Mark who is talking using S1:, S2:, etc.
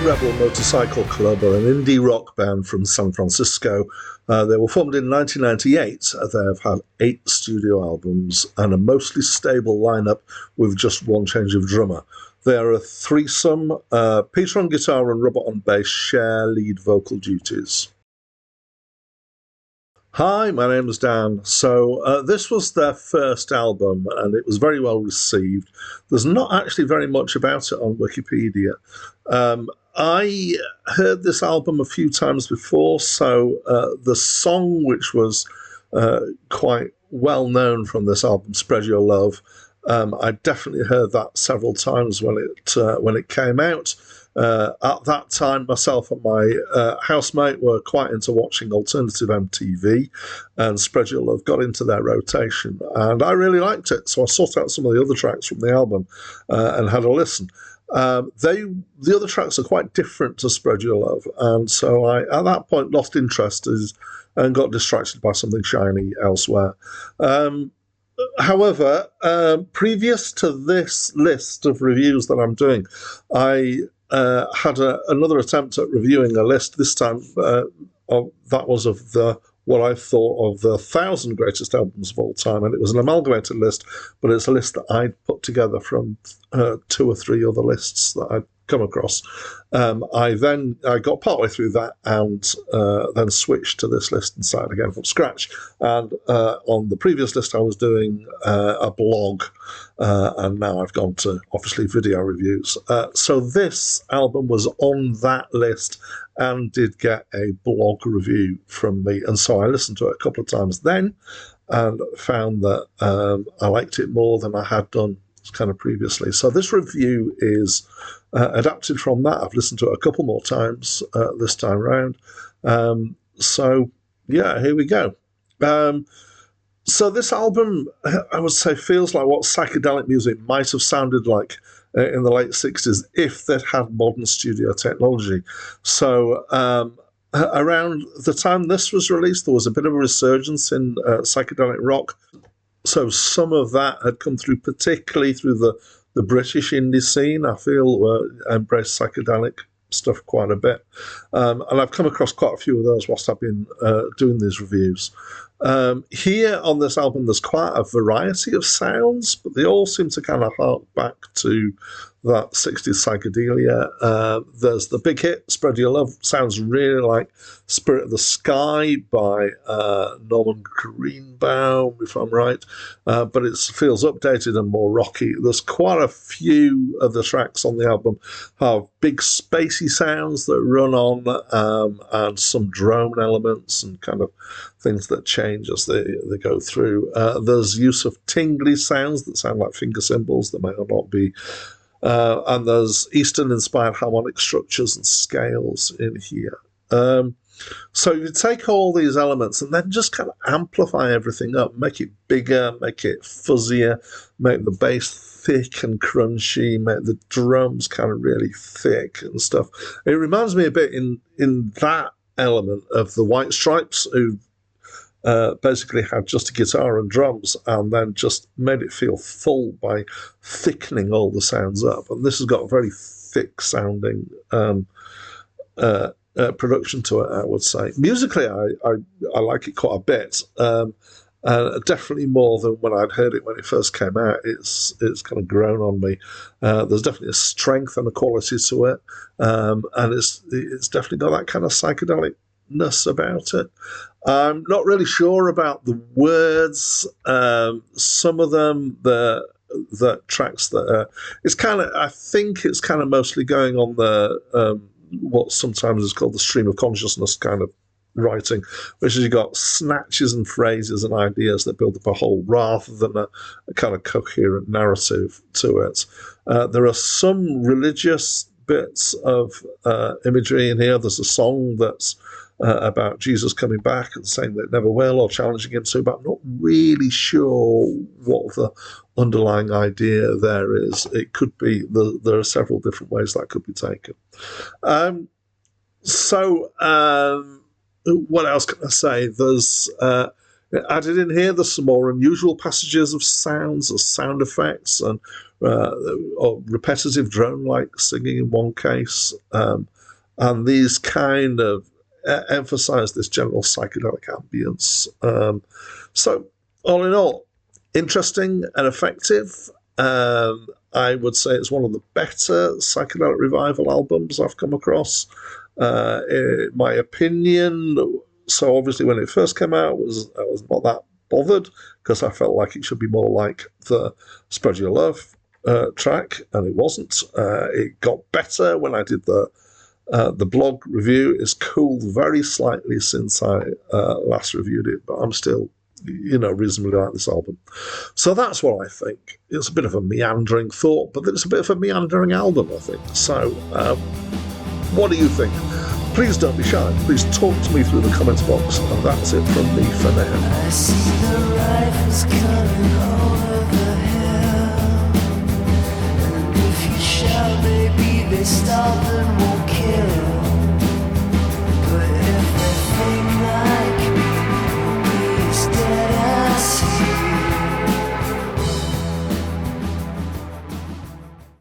S1: Rebel Motorcycle Club are an indie rock band from San Francisco. They were formed in 1998. They have had 8 studio albums and a mostly stable lineup with just one change of drummer. They are a threesome. Peter on guitar and Robert on bass share lead vocal duties. Hi, my name is Dan. So this was their first album and it was very well received. There's not actually very much about it on Wikipedia. I heard this album a few times before, so the song which was quite well known from this album, Spread Your Love, I definitely heard that several times when it came out. At that time, myself and my housemate were quite into watching alternative MTV, and Spread Your Love got into their rotation, and I really liked it. So I sought out some of the other tracks from the album and had a listen. The other tracks are quite different to Spread Your Love, and so I, at that point, lost interest and got distracted by something shiny elsewhere. However, previous to this list of reviews that I'm doing, I had another attempt at reviewing a list. This time, that was of what I thought of the 1,000 greatest albums of all time, and it was an amalgamated list, but it's a list that I'd put together from 2 or 3 other lists that I'd come across. I got partway through that and then switched to this list and started again from scratch. And on the previous list, I was doing a blog, and now I've gone to obviously video reviews. So this album was on that list and did get a blog review from me, and so I listened to it a couple of times then and found that I liked it more than I had done kind of previously. So this review is adapted from that. I've listened to it a couple more times this time around. So yeah, here we go. So this album, I would say, feels like what psychedelic music might have sounded like in the late 60s if they'd had modern studio technology. So around the time this was released, there was a bit of a resurgence in psychedelic rock. So some of that had come through, particularly through the British indie scene. I feel embraced psychedelic stuff quite a bit. And I've come across quite a few of those whilst I've been doing these reviews. Here on this album, there's quite a variety of sounds, but they all seem to kind of hark back to that 60s psychedelia. There's the big hit, Spread Your Love, sounds really like Spirit of the Sky by Norman Greenbaum, if I'm right, but it feels updated and more rocky. There's quite a few of the tracks on the album have big spacey sounds that run on, and some drone elements and kind of things that change as they go through. There's use of tingly sounds that sound like finger cymbals that may or not be. And there's Eastern-inspired harmonic structures and scales in here. So you take all these elements and then just kind of amplify everything up, make it bigger, make it fuzzier, make the bass thick and crunchy, make the drums kind of really thick and stuff. It reminds me a bit in that element of the White Stripes, who basically had just a guitar and drums and then just made it feel full by thickening all the sounds up. And this has got a very thick sounding production to it, I would say. Musically, I like it quite a bit. Definitely more than when I'd heard it when it first came out. It's kind of grown on me. There's definitely a strength and a quality to it. And it's definitely got that kind of psychedelicness about it. I'm not really sure about the words. Some of them, the tracks that it's kind of, I think it's kind of mostly going on the what sometimes is called the stream of consciousness kind of writing, which is you've got snatches and phrases and ideas that build up a whole rather than a kind of coherent narrative to it. There are some religious bits of imagery in here. There's a song that's about Jesus coming back and saying that it never will, or challenging him to, but I'm not really sure what the underlying idea there is. It could be, there are several different ways that could be taken. What else can I say? There's added in here, there's some more unusual passages of sounds or sound effects and or repetitive drone-like singing in one case. and these kind of emphasize this general psychedelic ambience. So, all in all, interesting and effective. I would say it's one of the better psychedelic revival albums I've come across. In my opinion, so obviously when it first came out, I was not that bothered because I felt like it should be more like the Spread Your Love track, and it wasn't. It got better when I did the blog review. It's cooled very slightly since I last reviewed it, but I'm still, reasonably like this album. So that's what I think. It's a bit of a meandering thought, but it's a bit of a meandering album, I think. So, what do you think? Please don't be shy. Please talk to me through the comments box, and that's it from me for now.
S2: I see the rifles coming over the